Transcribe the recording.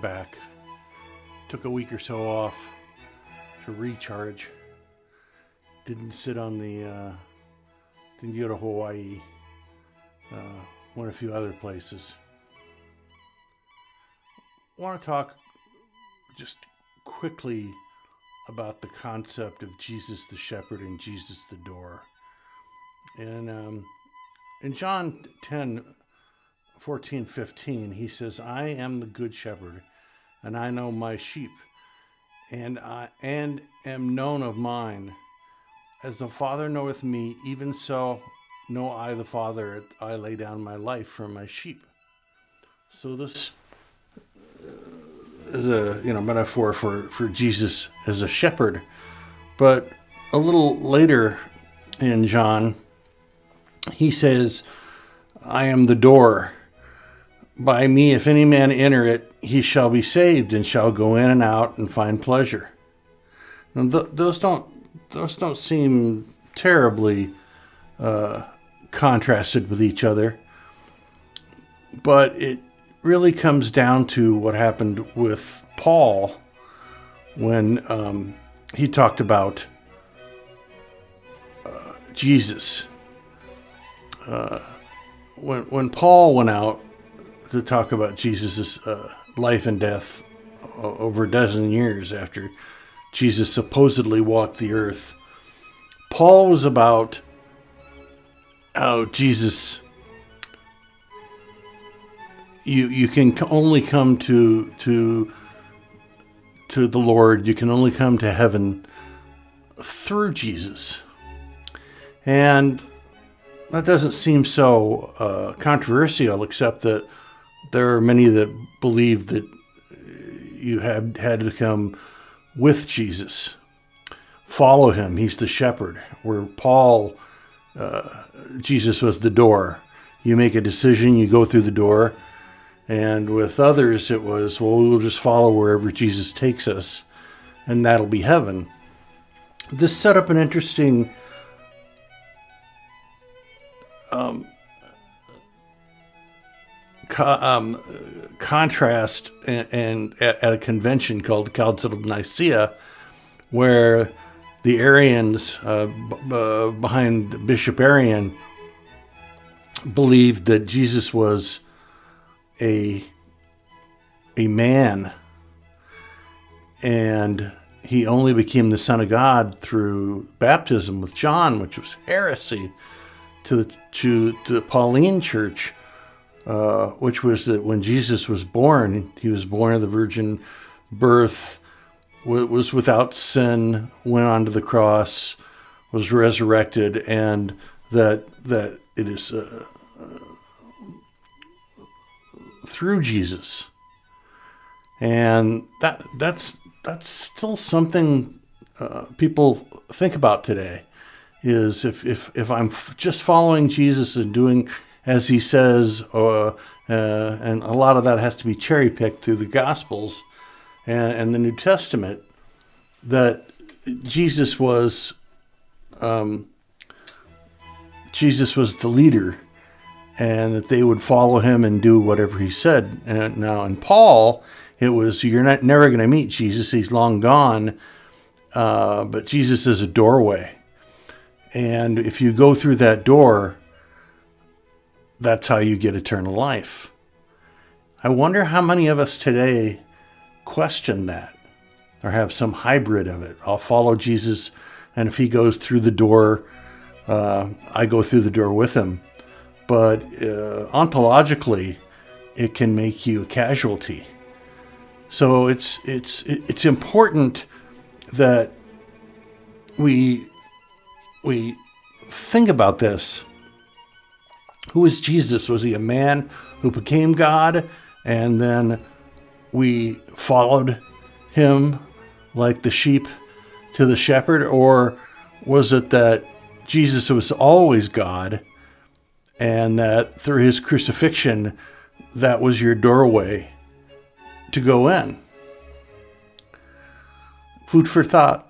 back. Took a week or so off to recharge. Didn't go to Hawaii. Went a few other places. I want to talk just quickly about the concept of Jesus the shepherd and Jesus the door. And in John 10:14-15, he says, "I am the good shepherd, and I know my sheep, and am known of mine. As the Father knoweth me, even so know I the Father. I lay down my life for my sheep." So this is a metaphor for Jesus as a shepherd. But a little later in John, he says, "I am the door. By me, if any man enter it, he shall be saved, and shall go in and out and find pleasure." Now, those don't seem terribly contrasted with each other, but it really comes down to what happened with Paul when he talked about Jesus. When Paul went out to talk about Jesus' life and death over a dozen years after Jesus supposedly walked the earth, Paul was about how Jesus, you can only come to the Lord, you can only come to heaven through Jesus. And that doesn't seem so controversial, except that there are many that believe that you had to come with Jesus. Follow him. He's the shepherd. Where Paul, Jesus was the door. You make a decision, you go through the door. And with others, it was, well, we'll just follow wherever Jesus takes us, and that'll be heaven. This set up an interesting contrast and at a convention called the Council of Nicaea, where the Arians behind Bishop Arian believed that Jesus was a man, and he only became the Son of God through baptism with John, which was heresy to the Pauline Church, which was that when Jesus was born, he was born of the virgin birth, was without sin, went onto the cross, was resurrected, and that it is through Jesus. And that's still something people think about today, is if I'm just following Jesus and doing as he says, and a lot of that has to be cherry-picked through the Gospels and the New Testament, that Jesus was the leader, and that they would follow him and do whatever he said. And now in Paul, it was, you're never going to meet Jesus. He's long gone. But Jesus is a doorway. And if you go through that door, that's how you get eternal life. I wonder how many of us today question that, or have some hybrid of it. I'll follow Jesus, and if he goes through the door, I go through the door with him. But ontologically, it can make you a casualty. So it's important that we think about this. Who is Jesus? Was he a man who became God, and then we followed him like the sheep to the shepherd? Or was it that Jesus was always God, and that through his crucifixion, that was your doorway to go in? Food for thought.